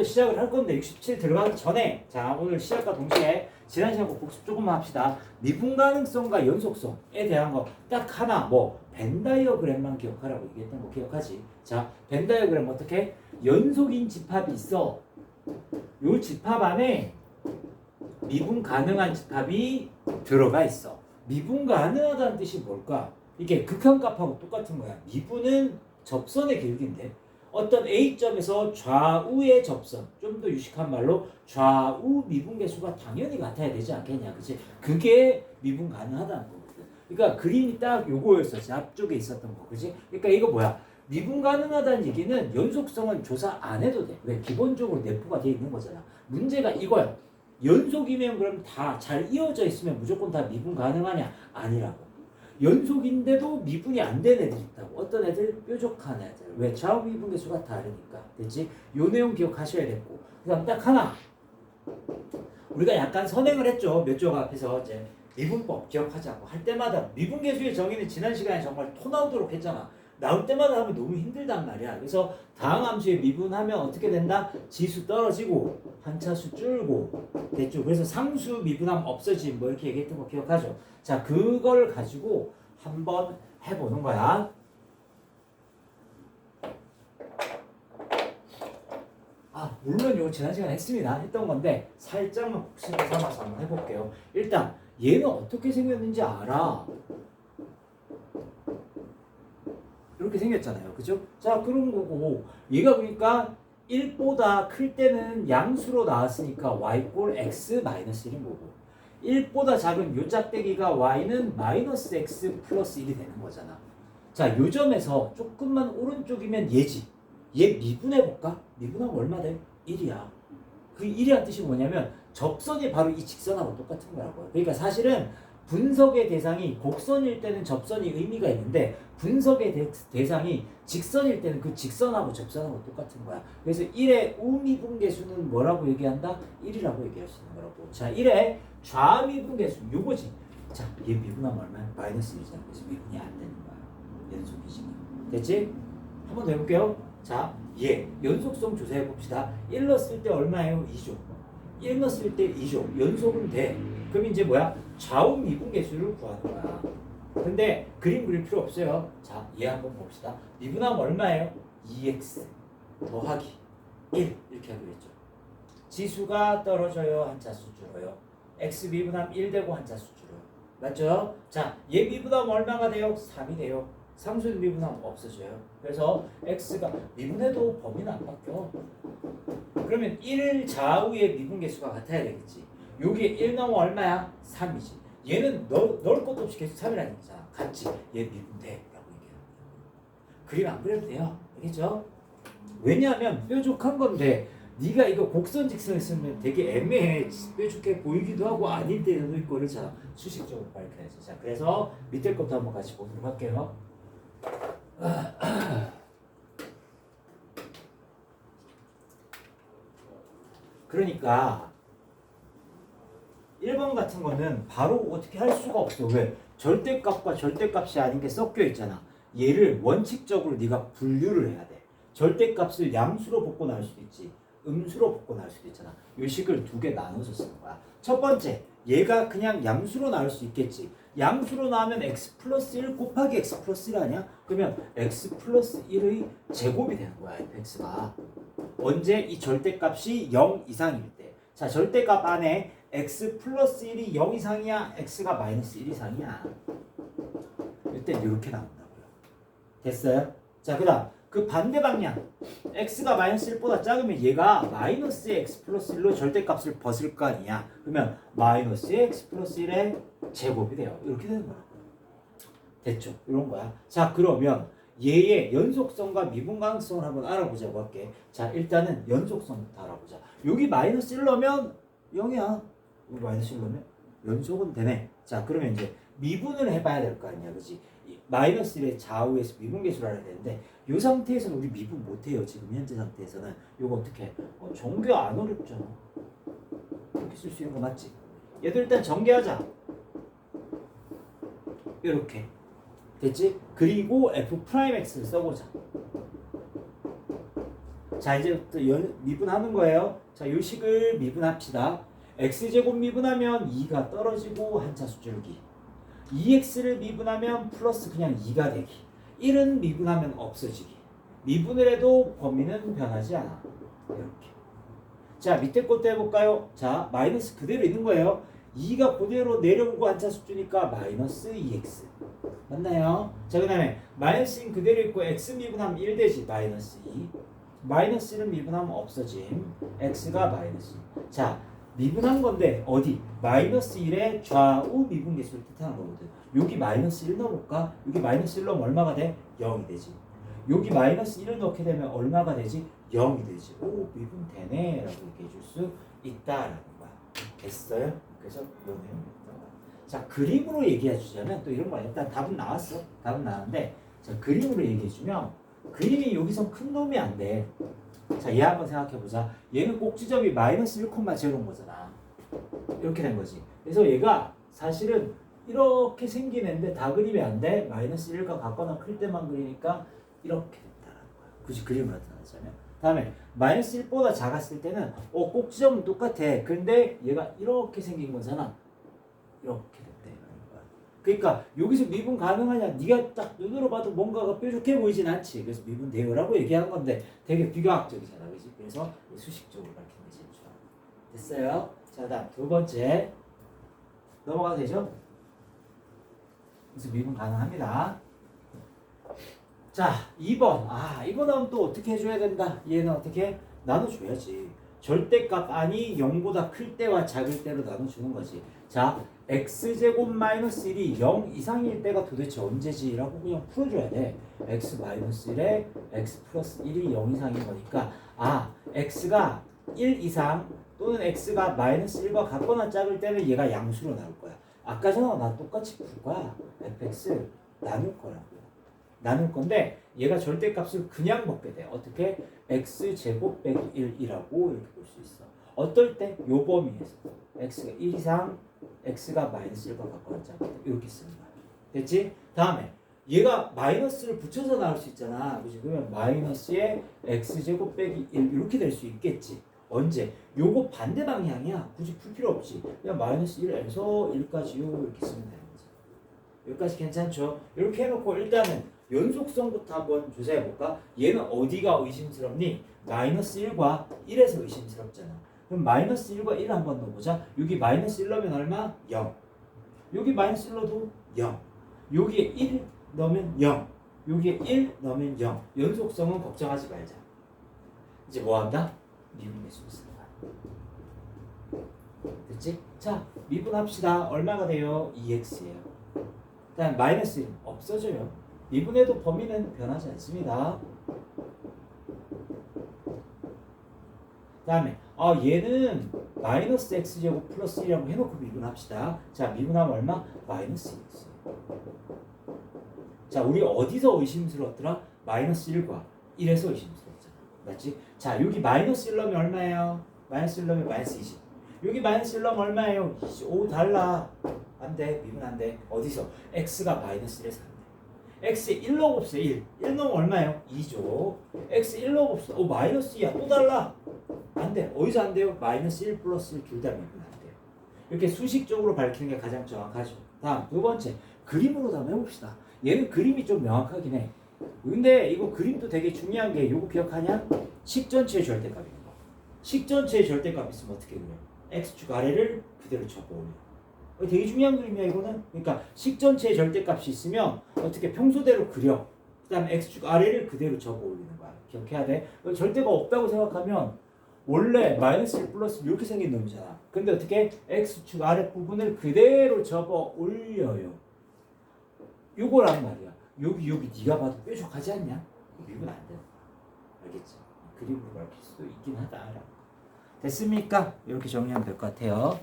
시작을 할 건데 67 들어가기 전에 자 오늘 시작과 동시에 지난 시간 거 복습 조금만 합시다. 미분 가능성과 연속성에 대한 거 딱 하나 뭐 벤 다이어그램만 기억하라고 얘기했던 거 기억하지? 자 벤 다이어그램 어떻게? 연속인 집합이 있어. 요 집합 안에 미분 가능한 집합이 들어가 있어. 미분 가능하다는 뜻이 뭘까? 이게 극한값하고 똑같은 거야. 미분은 접선의 길기인데 어떤 A점에서 좌우의 접선, 좀 더 유식한 말로 좌우 미분계수가 당연히 같아야 되지 않겠냐, 그치? 그게 미분 가능하다는 거거든. 그러니까 그림이 딱 요거였었지, 앞쪽에 있었던 거, 그치? 그러니까 이거 뭐야? 미분 가능하다는 얘기는 연속성은 조사 안 해도 돼. 왜? 기본적으로 내포가 돼 있는 거잖아. 문제가 이거야. 연속이면 그럼 다 잘 이어져 있으면 무조건 다 미분 가능하냐? 아니라고. 연속인데도 미분이 안 되는 애들이 있다고. 어떤 애들? 뾰족한 애들. 왜? 좌우 미분 계수가 다르니까. 됐지? 요 내용 기억하셔야겠고. 그 다음 딱 하나. 우리가 약간 선행을 했죠. 몇 쪽 앞에서 이제 미분법 기억하자고 할 때마다 미분 계수의 정의는 지난 시간에 정말 토 나오도록 했잖아. 나올 때마다 하면 너무 힘들단 말이야. 그래서 다음 함수에 미분하면 어떻게 된다? 지수 떨어지고 한차수 줄고 됐죠. 그래서 상수 미분하면 없어짐 뭐 이렇게 얘기했던 거 기억하죠. 자 그걸 가지고 한번 해보는 거야. 물론 이거 지난 시간에 했던 건데 살짝만 복습을 삼아서 한번 해볼게요. 일단 얘는 어떻게 생겼는지 알아. 이렇게 생겼잖아요. 그죠? 자, 그런 거고, 얘가 보니까 1보다 클 때는 양수로 나왔으니까 y꼴 x 마이너스 1인 거고, 1보다 작은 요 짝대기가 y는 마이너스 x 플러스 1이 되는 거잖아. 자, 요 점에서 조금만 오른쪽이면 얘지. 얘 미분해볼까? 미분하면 얼마 돼? 1이야. 그 1이란 뜻이 뭐냐면, 접선이 바로 이 직선하고 똑같은 거라고요. 그러니까 사실은 분석의 대상이 곡선일 때는 접선이 의미가 있는데 분석의 대상이 직선일 때는 그 직선하고 접선하고 똑같은 거야. 그래서 1의 우미분계수는 뭐라고 얘기한다? 1이라고 얘기할 수 있는 거라고. 자, 1의 좌미분계수 요거지. 자, 얘 미분하면 얼마야? 마이너스 1이잖아. 그래서 미분이 안 되는 거야. 연속이지만. 됐지? 한번 더 해볼게요. 자, 얘 연속성 조사해 봅시다. 1 넣었을 때 얼마예요? 2죠. 1 넣었을 때 2죠. 연속은 돼. 그럼 이제 뭐야? 좌우 미분계수를 구하는 거야. 근데 그림 그릴 필요 없어요. 자, 얘 한번 봅시다. 미분하면 얼마예요? 2x 더하기 1 이렇게 하기로 했죠. 지수가 떨어져요? 한차수 줄어요? x 미분하면 1 되고 한차수 줄어요. 맞죠? 자, 얘 미분하면 얼마가 돼요? 3이 돼요. 상수 미분하면 없어져요. 그래서 x가 미분해도 범위는 안 바뀌어. 그러면 1 좌우의 미분계수가 같아야 되겠지. 여기에 1 넣으면 얼마야? 3이지. 얘는 넣을 것도 없이 계속 3이라는 얘기잖아. 같이 얘 미분돼 라고 얘기해요. 그림 안 그려도 돼요. 알겠죠? 왜냐하면 뾰족한 건데 네가 이거 곡선 직선을 쓰면 되게 애매해. 뾰족해 보이기도 하고 아닐 때도 있고 그렇잖아. 수식적으로 밝혀야지. 자, 그래서 밑에 것도 한번 같이 보도록 할게요. 그러니까 1번 같은 거는 바로 어떻게 할 수가 없어. 왜? 절대값과 절대값이 아닌 게 섞여 있잖아. 얘를 원칙적으로 네가 분류를 해야 돼. 절대값을 양수로 복고 나올 수도 있지. 음수로 복고 나올 수도 있잖아. 요 식을 두 개 나눠서 쓰는 거야. 첫 번째, 얘가 그냥 양수로 나올 수 있겠지. 양수로 나오면 x 플러스 1 곱하기 x 플러스 1 아니야? 그러면 x 플러스 1의 제곱이 되는 거야. fx가. 언제? 이 절대값이 0 이상일 때. 자, 절대값 안에 x 플러스 1이 0 이상이야? x가 마이너스 1 이상이야? 이때 이렇게 나온다고요. 됐어요? 자, 그 다음 그 반대 방향 x가 마이너스 1보다 작으면 얘가 마이너스 x 플러스 1로 절대값을 벗을 거 아니야. 그러면 마이너스 x 플러스 1의 제곱이 돼요. 이렇게 되는 거라고요. 됐죠? 이런 거야. 자, 그러면 얘의 연속성과 미분 가능성을 한번 알아보자고 할게. 자, 일단은 연속성부터 알아보자. 여기 마이너스 1 넣으면 0이야. 여기 마이너스 1 넣으면 연속은 되네. 자, 그러면 이제 미분을 해봐야 될 거 아니야. 그치? 마이너스 1의 좌우에서 미분계수를 알아야 되는데 이 상태에서는 우리 미분 못해요. 지금 현재 상태에서는. 이거 어떻게 정규 안 어렵잖아. 이렇게 쓸 수 있는 거 맞지? 얘도 일단 전개하자. 이렇게 됐지? 그리고 f'x를 써보자. 자 이제부터 미분하는 거예요. 자 요 식을 미분합시다. x제곱 미분하면 2가 떨어지고 한차수 줄기. 2x를 미분하면 플러스 그냥 2가 되기. 1은 미분하면 없어지기. 미분을 해도 범위는 변하지 않아. 이렇게. 자 밑에 것도 해볼까요? 자 마이너스 그대로 있는 거예요. 2가 그대로 내려오고 한차수 주니까 마이너스 2x. 맞나요? 자 그 다음에 마이너스는 그대로 있고 x 미분하면 1 되지. 마이너스 2. 마이너스를 미분하면 없어짐. x가 마이너스 2. 자 미분한 건데 어디? 마이너스 1의 좌우 미분계수를 뜻하는 거거든. 여기 마이너스 1 넣어볼까? 여기 마이너스 1 넣으면 얼마가 돼? 0이 되지. 여기 마이너스 1을 넣게 되면 얼마가 되지? 0이 되지. 오 미분되네 라고 얘기해 줄 수 있다라는 거야. 됐어요? 그래서 요 내용입니다. 자 그림으로 얘기해 주자면 또 이런 거야. 일단 답은 나왔어. 답은 나왔는데 자 그림으로 얘기해 주면 그림이 여기서 큰 놈이 안 돼. 자, 얘 한번 생각해 보자. 얘는 꼭지점이 마이너스 1,0인 거잖아. 이렇게 된 거지. 그래서 얘가 사실은 이렇게 생긴 애인데 다 그리면 안 돼. 마이너스 1과 같거나 클 때만 그리니까 이렇게 된다는 거야. 굳이 그림을 나타내자면. 다음에 마이너스 1보다 작았을 때는 꼭지점은 똑같아. 근데 얘가 이렇게 생긴 거잖아. 이렇게 됐대. 그러니까 여기서 미분 가능하냐? 네가 딱 눈으로 봐도 뭔가가 뾰족해 보이진 않지. 그래서 미분 돼요라고 얘기하는 건데 되게 비과학적이잖아, 그렇지? 그래서 수식적으로 밝히는 게 제일 좋아. 됐어요? 자, 다음 두 번째 넘어가도 되죠? 그래서 미분 가능합니다. 자, 2번. 이번 하면 또 어떻게 해줘야 된다? 얘는 어떻게 나눠줘야지. 절대값 아니 0보다 클 때와 작을 때로 나눠주는 거지. 자, x제곱 마이너스 1이 0 이상일 때가 도대체 언제지? 라고 그냥 풀어줘야 돼. x 마이너스 1에 x 플러스 1이 0 이상인 거니까 x가 1 이상 또는 x가 마이너스 1과 같거나 작을 때는 얘가 양수로 나올 거야. 아까 전에 나 똑같이 풀 거야. fx 나눌 거라고. 나눌 건데 얘가 절대값을 그냥 먹게 돼. 어떻게? x제곱 빼기 1이라고 이렇게 볼 수 있어. 어떨 때? 요 범위에서 x가 1 이상 x가 마이너스 1과 같거나 작을 때 이렇게 쓰는 거야. 됐지? 다음에 얘가 마이너스를 붙여서 나올 수 있잖아. 그치? 그러면 마이너스에 x제곱 빼기 1 이렇게 될 수 있겠지. 언제? 요거 반대 방향이야. 굳이 풀 필요 없지. 그냥 마이너스 1에서 1까지 이렇게 쓰면 되는 거지. 여기까지 괜찮죠? 이렇게 해놓고 일단은 연속성부터 한번 조사해볼까? 얘는 어디가 의심스럽니? 마이너스 1과 1에서 의심스럽잖아. 그럼 마이너스 1과 1 한번 넣어보자. 여기 마이너스 1 넣으면 얼마? 0. 여기 마이너스 1 넣어도 0. 여기에 1 넣으면 0. 여기에 1 넣으면 0. 연속성은 걱정하지 말자. 이제 뭐 한다? 미분계수를 쓰는 거야. 됐지? 자, 미분합시다. 얼마가 돼요? 2x예요. 다음 마이너스 1 없어져요. 미분해도 범위는 변하지 않습니다. 다음에 얘는 마이너스 x제곱 플러스 1이라고 해놓고 미분합시다. 자 미분하면 얼마? 마이너스 2x. 자 우리 어디서 의심스러웠더라? 마이너스 1과 1에서 의심스러웠잖아. 맞지? 자 여기 마이너스 1 넣으면 얼마예요? 마이너스 1 넣으면 마이너스 20. 여기 마이너스 1 넣으면 얼마예요? 25 달라. 안돼. 미분 안돼. 어디서? x가 마이너스 1에서 안돼. x 1 넣어봅시다. 1 넣으면 얼마예요? 2죠. x 1 넣어봅시다. 마이너스 2야. 또 달라. 안돼. 어디서 안돼요? 마이너스 1 플러스 1 둘 다 미분 안돼요. 이렇게 수식적으로 밝히는 게 가장 정확하죠. 다음 두 번째 그림으로 한번 해봅시다. 얘는 그림이 좀 명확하긴 해. 근데 이거 그림도 되게 중요한 게 이거 기억하냐? 식 전체의 절대값인 거. 식 전체의 절대값 있으면 어떻게 그려? x축 아래를 그대로 접어 올려. 되게 중요한 그림이야 이거는. 그러니까 식 전체의 절대값이 있으면 어떻게 평소대로 그려. 그 다음에 x축 아래를 그대로 접어 올리는 거야. 기억해야 돼. 절대가 없다고 생각하면 원래 마이너스 1 플러스 이렇게 생긴 놈이잖아. 근데 어떻게 x축 아래 부분을 그대로 접어 올려요. 요거란 말이야. 여기 네가 봐도 뾰족하지 않냐? 미분 안 돼. 알겠지? 그림으로 밝힐 수도 있긴 하다. 됐습니까? 이렇게 정리하면 될 것 같아요.